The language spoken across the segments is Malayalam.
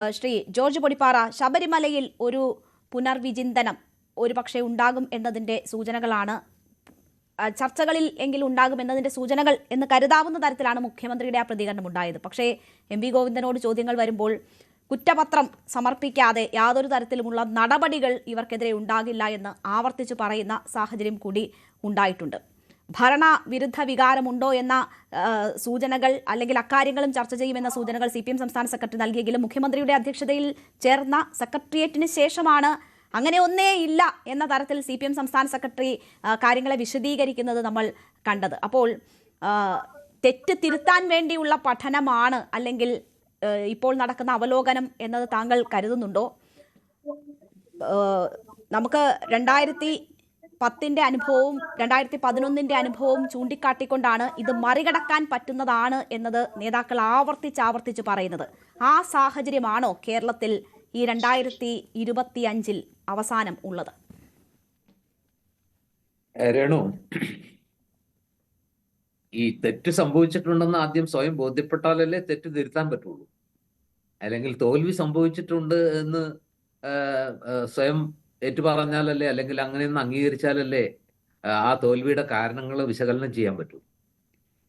ശ്രീ ജോർജ് പൊടിപ്പാറ, ശബരിമലയിൽ ഒരു പുനർവിചിന്തനം ഒരുപക്ഷെ ഉണ്ടാകും എന്നതിന്റെ സൂചനകളാണ്, ചർച്ചകളിൽ എങ്കിലും ഉണ്ടാകും എന്നതിന്റെ സൂചനകൾ എന്ന് കരുതാവുന്ന തരത്തിലാണ് മുഖ്യമന്ത്രിയുടെ ആ പ്രതികരണം ഉണ്ടായത്. പക്ഷേ എം വി ഗോവിന്ദനോട് ചോദ്യങ്ങൾ വരുമ്പോൾ കുറ്റപത്രം സമർപ്പിക്കാതെ യാതൊരു തരത്തിലുമുള്ള നടപടികൾ ഇവർക്കെതിരെ ഉണ്ടാകില്ല എന്ന് ആവർത്തിച്ചു പറയുന്ന സാഹചര്യം കൂടി ഉണ്ടായിട്ടുണ്ട്. ഭരണവിരുദ്ധ വികാരമുണ്ടോ എന്ന സൂചനകൾ അല്ലെങ്കിൽ അക്കാര്യങ്ങളും ചർച്ച ചെയ്യുമെന്ന സൂചനകൾ CPM സംസ്ഥാന സെക്രട്ടറി നൽകിയെങ്കിലും മുഖ്യമന്ത്രിയുടെ അധ്യക്ഷതയിൽ ചേർന്ന സെക്രട്ടേറിയറ്റിന് ശേഷമാണ് അങ്ങനെ ഒന്നേ ഇല്ല എന്ന തരത്തിൽ CPM സംസ്ഥാന സെക്രട്ടറി കാര്യങ്ങളെ വിശദീകരിക്കുന്നത് നമ്മൾ കണ്ടത്. അപ്പോൾ തെറ്റ് തിരുത്താൻ വേണ്ടിയുള്ള പഠനമാണ് അല്ലെങ്കിൽ ഇപ്പോൾ നടക്കുന്ന അവലോകനം എന്നത് താങ്കൾ കരുതുന്നുണ്ടോ? നമുക്ക് 2010 അനുഭവവും 2011 അനുഭവവും ചൂണ്ടിക്കാട്ടിക്കൊണ്ടാണ് ഇത് മറികടക്കാൻ പറ്റുന്നതാണ് എന്നത് നേതാക്കൾ ആവർത്തിച്ച് പറയുന്നത്. ആ സാഹചര്യമാണോ കേരളത്തിൽ ഈ 2025 അവസാനം ഉള്ളത്? രേണു, ഈ തെറ്റ് സംഭവിച്ചിട്ടുണ്ടെന്ന് ആദ്യം സ്വയം ബോധ്യപ്പെട്ടാലല്ലേ തെറ്റ് തിരുത്താൻ പറ്റുള്ളൂ. അല്ലെങ്കിൽ തോൽവി സംഭവിച്ചിട്ടുണ്ട് എന്ന് സ്വയം ഏറ്റുപറഞ്ഞാലല്ലേ, അല്ലെങ്കിൽ അങ്ങനെയൊന്ന് അംഗീകരിച്ചാലല്ലേ ആ തോൽവിയുടെ കാരണങ്ങൾ വിശകലനം ചെയ്യാൻ പറ്റൂ.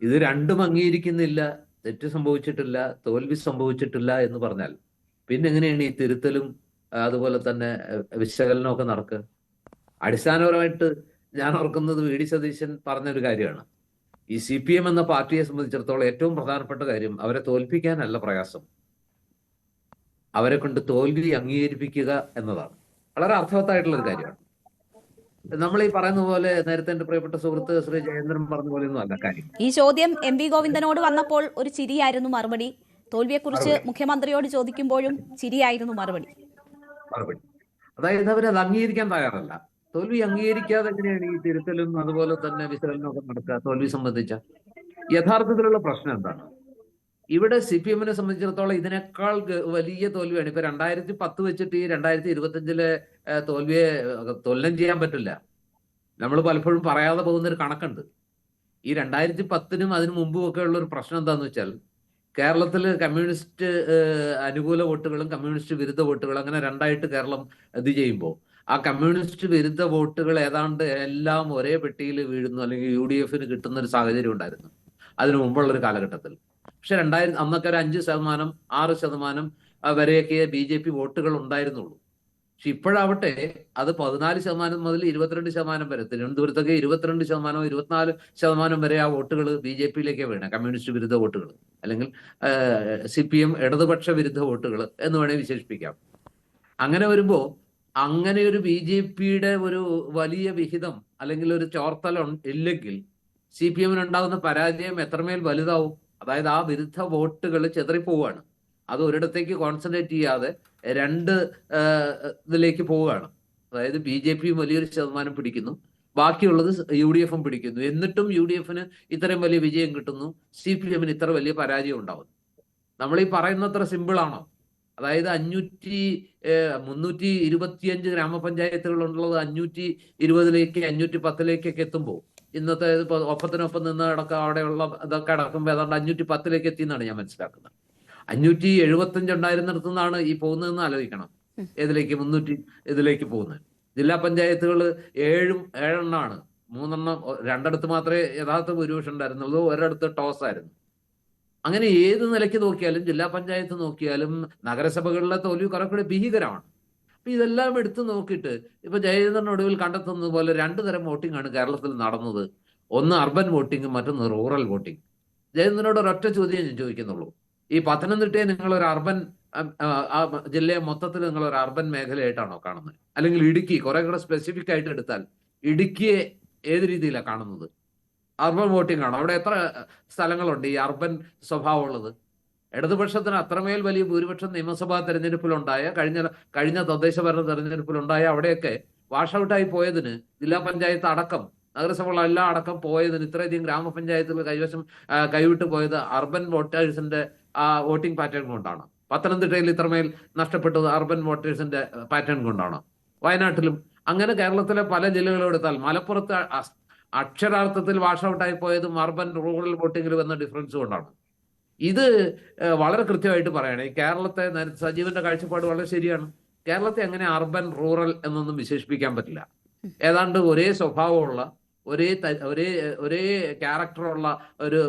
ഇത് രണ്ടും അംഗീകരിക്കുന്നില്ല, തെറ്റ് സംഭവിച്ചിട്ടില്ല, തോൽവി സംഭവിച്ചിട്ടില്ല എന്ന് പറഞ്ഞാൽ പിന്നെ എങ്ങനെയാണ് ഈ തിരുത്തലും അതുപോലെ തന്നെ വിശകലനമൊക്കെ നടക്കുക? അടിസ്ഥാനപരമായിട്ട് ഞാൻ ഓർക്കുന്നത് VD സതീശൻ പറഞ്ഞൊരു കാര്യമാണ്. ഈ CPM എന്ന പാർട്ടിയെ സംബന്ധിച്ചിടത്തോളം ഏറ്റവും പ്രധാനപ്പെട്ട കാര്യം അവരെ തോൽപ്പിക്കാനല്ല പ്രയാസം, അവരെ കൊണ്ട് തോൽവി അംഗീകരിപ്പിക്കുക എന്നതാണ്. വളരെ അർത്ഥവത്തായിട്ടുള്ള ഒരു കാര്യമാണ്. നമ്മൾ ഈ പറയുന്ന പോലെ നേരത്തെ എന്റെ പ്രിയപ്പെട്ട സുഹൃത്ത് ശ്രീ ജയേന്ദ്രൻ പറഞ്ഞ പോലെ ഒന്നും അല്ല കാര്യം. ഈ ചോദ്യം എം വി ഗോവിന്ദനോട് വന്നപ്പോൾ ഒരു ചിരിയായിരുന്നു മറുപടി, തോൽവിയെക്കുറിച്ച് മുഖ്യമന്ത്രിയോട് ചോദിക്കുമ്പോഴും ചിരിയായിരുന്നു മറുപടി. അതായത് അവരത് അംഗീകരിക്കാൻ തയ്യാറല്ല. തോൽവി അംഗീകരിക്കാതെ എങ്ങനെയാണ് ഈ തിരുത്തലും അതുപോലെ തന്നെ വിശകലനവും ഒക്കെ നടക്കുക? തോൽവി സംബന്ധിച്ച യഥാർത്ഥത്തിലുള്ള പ്രശ്നം എന്താണ്? ഇവിടെ CPM-നെ സംബന്ധിച്ചിടത്തോളം ഇതിനേക്കാൾ വലിയ തോൽവിയാണ്. ഇപ്പൊ 2010 വെച്ചിട്ട് ഈ 2025 തോൽവിയെ തുലനം ചെയ്യാൻ പറ്റില്ല. നമ്മൾ പലപ്പോഴും പറയാതെ പോകുന്നൊരു കണക്കുണ്ട്. ഈ 2010 അതിനു മുമ്പും ഒക്കെ ഉള്ള ഒരു പ്രശ്നം എന്താന്ന് വെച്ചാൽ, കേരളത്തിൽ കമ്മ്യൂണിസ്റ്റ് അനുകൂല വോട്ടുകളും കമ്മ്യൂണിസ്റ്റ് വിരുദ്ധ വോട്ടുകളും അങ്ങനെ രണ്ടായിട്ട് കേരളം ഇത് ചെയ്യുമ്പോൾ ആ കമ്മ്യൂണിസ്റ്റ് വിരുദ്ധ വോട്ടുകൾ ഏതാണ്ട് എല്ലാം ഒരേ പെട്ടിയിൽ വീഴുന്നു, അല്ലെങ്കിൽ UDF-ന് കിട്ടുന്ന ഒരു സാഹചര്യം ഉണ്ടായിരുന്നു അതിനു മുമ്പുള്ള ഒരു കാലഘട്ടത്തിൽ. പക്ഷെ അന്നൊക്കെ ഒരു 5%, 6% വരെയൊക്കെ BJP വോട്ടുകൾ ഉണ്ടായിരുന്നുള്ളൂ. പക്ഷെ ഇപ്പോഴാവട്ടെ അത് 14% മുതൽ 22% വരെ, തിരുവനന്തപുരത്തൊക്കെ 22%, 24% വരെ ആ വോട്ടുകൾ BJP-യിലേക്ക് വീണ കമ്മ്യൂണിസ്റ്റ് വിരുദ്ധ വോട്ടുകൾ, അല്ലെങ്കിൽ CPM ഇടതുപക്ഷ വിരുദ്ധ വോട്ടുകൾ എന്ന് വേണമെങ്കിൽ വിശേഷിപ്പിക്കാം. അങ്ങനെ വരുമ്പോൾ അങ്ങനെ ഒരു BJP-യുടെ ഒരു വലിയ വിഹിതം അല്ലെങ്കിൽ ഒരു ചോർത്തൽ ഇല്ലെങ്കിൽ CPM-ന് ഉണ്ടാകുന്ന പരാജയം എത്രമേൽ വലുതാവും? അതായത് ആ വിരുദ്ധ വോട്ടുകൾ ചെതറിപ്പോവുകയാണ്. അത് ഒരിടത്തേക്ക് കോൺസെൻട്രേറ്റ് ചെയ്യാതെ രണ്ട് ഇതിലേക്ക് പോവുകയാണ്. അതായത് BJP വലിയൊരു ശതമാനം പിടിക്കുന്നു, ബാക്കിയുള്ളത് UDF-ഉം പിടിക്കുന്നു. എന്നിട്ടും UDF-ന് ഇത്രയും വലിയ വിജയം കിട്ടുന്നു, CPM-ന് ഇത്ര വലിയ പരാജയം ഉണ്ടാവുന്നു. നമ്മൾ ഈ പറയുന്നത്ര സിമ്പിളാണോ? അതായത് 325 ഗ്രാമപഞ്ചായത്തുകളുള്ളത് 520ലേക്ക് 510ലേക്കൊക്കെ എത്തുമ്പോൾ ഇന്നത്തെ ഒപ്പത്തിനൊപ്പം നിന്ന് അവിടെയുള്ള ഇതൊക്കെ അടക്കുമ്പോൾ ഏതാണ്ട് 510ലേക്ക് എത്തിയെന്നാണ് ഞാൻ മനസ്സിലാക്കുന്നത്. 575 ഉണ്ടായിരുന്നിടത്തു നിന്നാണ് ഈ പോകുന്നതെന്ന് ആലോചിക്കണം. ഏതിലേക്ക്? 300 ഇതിലേക്ക് പോകുന്നത്. ജില്ലാ പഞ്ചായത്തുകൾ 7 3 2 മാത്രമേ യഥാർത്ഥ ഭൂരിപക്ഷം ഉണ്ടായിരുന്നുള്ളൂ, ഒരിടത്ത് ടോസ് ആയിരുന്നു. അങ്ങനെ ഏത് നിലയ്ക്ക് നോക്കിയാലും, ജില്ലാ പഞ്ചായത്ത് നോക്കിയാലും, നഗരസഭകളിലെ തോൽവി കുറെ കൂടെ ഭീകരമാണ്. അപ്പൊ ഇതെല്ലാം എടുത്തു നോക്കിയിട്ട് ഇപ്പൊ ജയേന്ദ്രൻ ഒടുവിൽ കണ്ടെത്തുന്നത് പോലെ 2 തരം വോട്ടിംഗ് ആണ് കേരളത്തിൽ നടന്നത്. ഒന്ന് അർബൻ വോട്ടിംഗ്, മറ്റൊന്ന് റൂറൽ വോട്ടിംഗ്. ജയേന്ദ്രനോട് ഒരൊറ്റ ചോദ്യം ഞാൻ ചോദിക്കുന്നുള്ളൂ. ഈ പത്തനംതിട്ടയെ നിങ്ങളൊരു അർബൻ ജില്ലയെ മൊത്തത്തിൽ നിങ്ങളൊരു അർബൻ മേഖലയായിട്ടാണോ കാണുന്നത്? അല്ലെങ്കിൽ ഇടുക്കി, കുറെ കൂടെ സ്പെസിഫിക് ആയിട്ട് എടുത്താൽ ഇടുക്കിയെ ഏത് രീതിയിലാണ് കാണുന്നത്? അർബൻ വോട്ടിംഗ് ആണോ? അവിടെ എത്ര സ്ഥലങ്ങളുണ്ട് ഈ അർബൻ സ്വഭാവമുള്ളത്? ഇടതുപക്ഷത്തിന് അത്രമേൽ വലിയ ഭൂരിപക്ഷം നിയമസഭാ തെരഞ്ഞെടുപ്പിലുണ്ടായ, കഴിഞ്ഞ തദ്ദേശ ഭരണ തെരഞ്ഞെടുപ്പിലുണ്ടായ അവിടെയൊക്കെ വാഷ് ഔട്ടായി പോയതിന്, ജില്ലാ പഞ്ചായത്ത് അടക്കം നഗരസഭകളെല്ലാം അടക്കം പോയതിന്, ഇത്രയധികം ഗ്രാമപഞ്ചായത്തുകൾ കൈവിട്ട് പോയത് അർബൻ വോട്ടേഴ്സിന്റെ ആ വോട്ടിംഗ് പാറ്റേൺ കൊണ്ടാണ്. പത്തനംതിട്ടയിൽ ഇത്രമേൽ നഷ്ടപ്പെട്ടത് അർബൻ വോട്ടേഴ്സിന്റെ പാറ്റേൺ കൊണ്ടാണ്. വയനാട്ടിലും അങ്ങനെ കേരളത്തിലെ പല ജില്ലകളും എടുത്താൽ, മലപ്പുറത്ത് അക്ഷരാർത്ഥത്തിൽ വാഷ് ഔട്ടായി പോയതും അർബൻ റൂറൽ വോട്ടിങ്ങിൽ വന്ന ഡിഫറൻസ് കൊണ്ടാണ്. ഇത് വളരെ കൃത്യമായിട്ട് പറയണേ. കേരളത്തെ സജീവന്റെ കാഴ്ചപ്പാട് വളരെ ശരിയാണ്. കേരളത്തെ അങ്ങനെ അർബൻ റൂറൽ എന്നൊന്നും വിശേഷിപ്പിക്കാൻ പറ്റില്ല. ഏതാണ്ട് ഒരേ സ്വഭാവമുള്ള ഒരേ ഒരേ ക്യാരക്ടറുള്ള ഒരു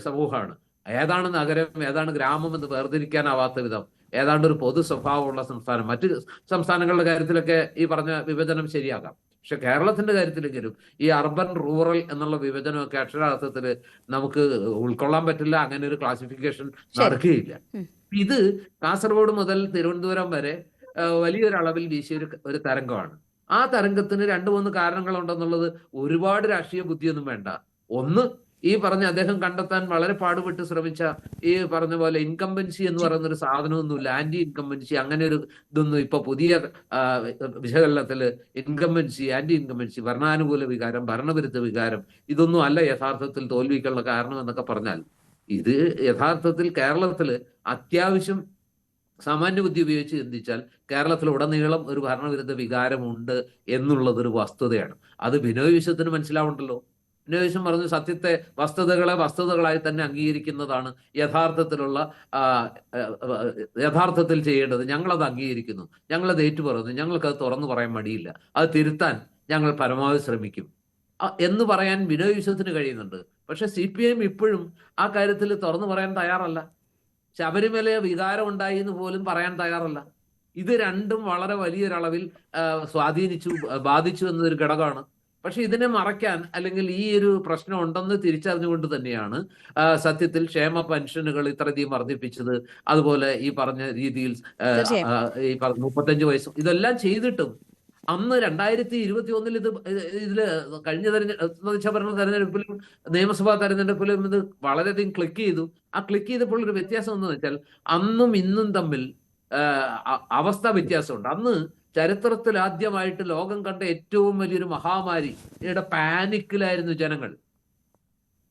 സമൂഹമാണ്. ഏതാണ് നഗരം ഏതാണ് ഗ്രാമം എന്ന് വേർതിരിക്കാനാവാത്ത വിധം ഏതാണ്ട് ഒരു പൊതു സ്വഭാവമുള്ള സംസ്ഥാനം. മറ്റ് സംസ്ഥാനങ്ങളുടെ കാര്യത്തിലൊക്കെ ഈ പറഞ്ഞ വിഭജനം ശരിയാകാം. പക്ഷെ കേരളത്തിന്റെ കാര്യത്തിലെങ്കിലും ഈ അർബൻ റൂറൽ എന്നുള്ള വിഭജനമൊക്കെ അക്ഷരാർത്ഥത്തിൽ നമുക്ക് ഉൾക്കൊള്ളാൻ പറ്റില്ല. അങ്ങനെ ഒരു ക്ലാസിഫിക്കേഷൻ നടക്കുകയില്ല. ഇത് കാസർഗോഡ് മുതൽ തിരുവനന്തപുരം വരെ വലിയൊരളവിൽ വീശിയ ഒരു തരംഗമാണ്. ആ തരംഗത്തിന് 2-3 കാരണങ്ങളുണ്ടെന്നുള്ളത് ഒരുപാട് രാഷ്ട്രീയ ബുദ്ധിയൊന്നും വേണ്ട. ഒന്ന്, ഈ പറഞ്ഞ അദ്ദേഹം കണ്ടെത്താൻ വളരെ പാടുപെട്ട് ശ്രമിച്ച ഈ പറഞ്ഞ പോലെ ഇൻകംബൻസി എന്ന് പറയുന്ന ഒരു സാധനമൊന്നുമില്ല. ആന്റി ഇൻകംബൻസി അങ്ങനെ ഒരു ഇതൊന്നും ഇപ്പൊ പുതിയ വിശകലനത്തില് ഇൻകംബൻസി, ആന്റി ഇൻകംബൻസി, ഭരണാനുകൂല വികാരം, ഭരണവിരുദ്ധ വികാരം ഇതൊന്നും അല്ല യഥാർത്ഥത്തിൽ തോൽവിക്കുള്ള കാരണം എന്നൊക്കെ പറഞ്ഞാൽ, ഇത് യഥാർത്ഥത്തിൽ കേരളത്തില് അത്യാവശ്യം സാമാന്യ ബുദ്ധി ഉപയോഗിച്ച് ചിന്തിച്ചാൽ കേരളത്തിൽ ഉടനീളം ഒരു ഭരണവിരുദ്ധ വികാരമുണ്ട് എന്നുള്ളതൊരു വസ്തുതയാണ്. അത് ബിനോയ് വിശ്വത്തിന് മനസ്സിലാവുണ്ടല്ലോ. ബിനോയ് വിശ്വം പറഞ്ഞു സത്യത്തെ വസ്തുതകളായി തന്നെ അംഗീകരിക്കുന്നതാണ് യഥാർത്ഥത്തിൽ ചെയ്യേണ്ടത്. ഞങ്ങളത് അംഗീകരിക്കുന്നു, ഞങ്ങളത് ഏറ്റുപറയുന്നു, ഞങ്ങൾക്കത് തുറന്നു പറയാൻ മടിയില്ല, അത് തിരുത്താൻ ഞങ്ങൾ പരമാവധി ശ്രമിക്കും എന്ന് പറയാൻ ബിനോയ് വിശ്വത്തിന് കഴിയുന്നുണ്ട്. പക്ഷെ CPIM ഇപ്പോഴും ആ കാര്യത്തിൽ തുറന്നു പറയാൻ തയ്യാറല്ല. ശബരിമല വികാരം ഉണ്ടായി എന്ന് പോലും പറയാൻ തയ്യാറല്ല. ഇത് രണ്ടും വളരെ വലിയൊരളവിൽ ബാധിച്ചു എന്നൊരു ഘടകമാണ്. പക്ഷെ ഇതിനെ മറയ്ക്കാൻ അല്ലെങ്കിൽ ഈ ഒരു പ്രശ്നം ഉണ്ടെന്ന് തിരിച്ചറിഞ്ഞുകൊണ്ട് തന്നെയാണ് സത്യത്തിൽ ക്ഷേമ പെൻഷനുകൾ ഇത്രയധികം വർദ്ധിപ്പിച്ചത്. അതുപോലെ ഈ പറഞ്ഞ രീതിയിൽ ഈ 35 വയസ്സും ഇതെല്ലാം ചെയ്തിട്ടും അന്ന് 2021 ഇതില് കഴിഞ്ഞ തെരഞ്ഞെടുപ്പിലും നിയമസഭാ തെരഞ്ഞെടുപ്പിലും ഇത് വളരെയധികം ക്ലിക്ക് ചെയ്തു. ആ ക്ലിക്ക് ചെയ്തപ്പോൾ ഒരു വ്യത്യാസം എന്ന് വെച്ചാൽ അന്നും ഇന്നും തമ്മിൽ അവസ്ഥ വ്യത്യാസമുണ്ട്. അന്ന് ചരിത്രത്തിൽ ആദ്യമായിട്ട് ലോകം കണ്ട ഏറ്റവും വലിയൊരു മഹാമാരിയുടെ പാനിക്കിലായിരുന്നു ജനങ്ങൾ.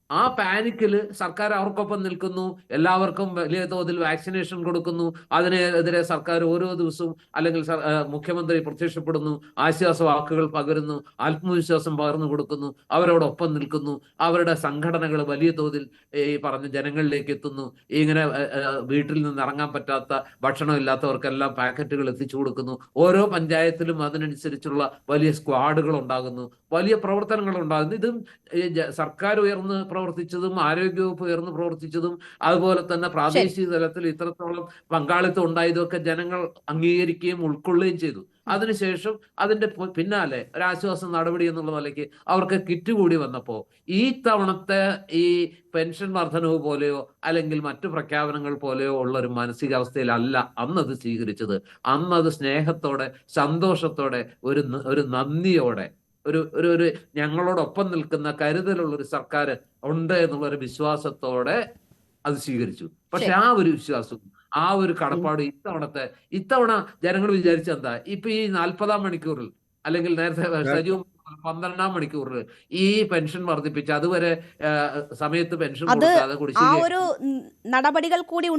ആ പാനിക്കിൽ സർക്കാർ അവർക്കൊപ്പം നിൽക്കുന്നു, എല്ലാവർക്കും വലിയ തോതിൽ വാക്സിനേഷൻ കൊടുക്കുന്നു. അതിനെതിരെ സർക്കാർ ഓരോ ദിവസവും അല്ലെങ്കിൽ മുഖ്യമന്ത്രി പ്രത്യക്ഷപ്പെടുന്നു, ആശ്വാസ വാക്കുകൾ പകരുന്നു, ആത്മവിശ്വാസം പകർന്നു കൊടുക്കുന്നു, അവരോടൊപ്പം നിൽക്കുന്നു. അവരുടെ സംഘടനകൾ വലിയ തോതിൽ ഈ പറഞ്ഞ ജനങ്ങളിലേക്ക് എത്തുന്നു. ഇങ്ങനെ വീട്ടിൽ നിന്ന് ഇറങ്ങാൻ പറ്റാത്ത ഭക്ഷണമില്ലാത്തവർക്കെല്ലാം പാക്കറ്റുകൾ എത്തിച്ചു കൊടുക്കുന്നു. ഓരോ പഞ്ചായത്തിലും അതിനനുസരിച്ചുള്ള വലിയ സ്ക്വാഡുകൾ ഉണ്ടാകുന്നു, വലിയ പ്രവർത്തനങ്ങൾ ഉണ്ടാകുന്നു. ഇതും സർക്കാർ ഉയർന്ന് പ്രവർത്തിച്ചതും ആരോഗ്യവകുപ്പ് ഉയർന്ന് പ്രവർത്തിച്ചതും അതുപോലെ തന്നെ പ്രാദേശിക തലത്തിൽ ഇത്രത്തോളം പങ്കാളിത്തം ഉണ്ടായതൊക്കെ ജനങ്ങൾ അംഗീകരിക്കുകയും ഉൾക്കൊള്ളുകയും ചെയ്തു. അതിനുശേഷം അതിന്റെ പിന്നാലെ ഒരാശ്വാസ നടപടി എന്നുള്ള നിലയ്ക്ക് അവർക്ക് കിറ്റ് കൂടി വന്നപ്പോൾ ഈ തവണത്തെ ഈ പെൻഷൻ വർധനവ് പോലെയോ അല്ലെങ്കിൽ മറ്റു പ്രഖ്യാപനങ്ങൾ പോലെയോ ഉള്ള ഒരു മാനസികാവസ്ഥയിലല്ല അന്നത് സ്വീകരിച്ചത്. അന്നത് സ്നേഹത്തോടെ, സന്തോഷത്തോടെ, ഒരു നന്ദിയോടെ, ഒരു ഞങ്ങളോടൊപ്പം നിൽക്കുന്ന കരുതലുള്ള ഒരു സർക്കാർ ഉണ്ട് എന്നുള്ളൊരു വിശ്വാസത്തോടെ അത് സ്വീകരിച്ചു. പക്ഷെ ആ ഒരു വിശ്വാസം, ആ ഒരു കടപ്പാട് ഇത്തവണ ജനങ്ങൾ വിചാരിച്ചെന്താ, ഇപ്പൊ ഈ 40-ാം മണിക്കൂറിൽ അല്ലെങ്കിൽ നേരത്തെ സജീവം 12-ാം മണിക്കൂറിൽ ഈ പെൻഷൻ വർദ്ധിപ്പിച്ച് അതുവരെ സമയത്ത് പെൻഷൻ കൊടുക്കാതെ ആ ഒരു നടപടികൾ കൂടി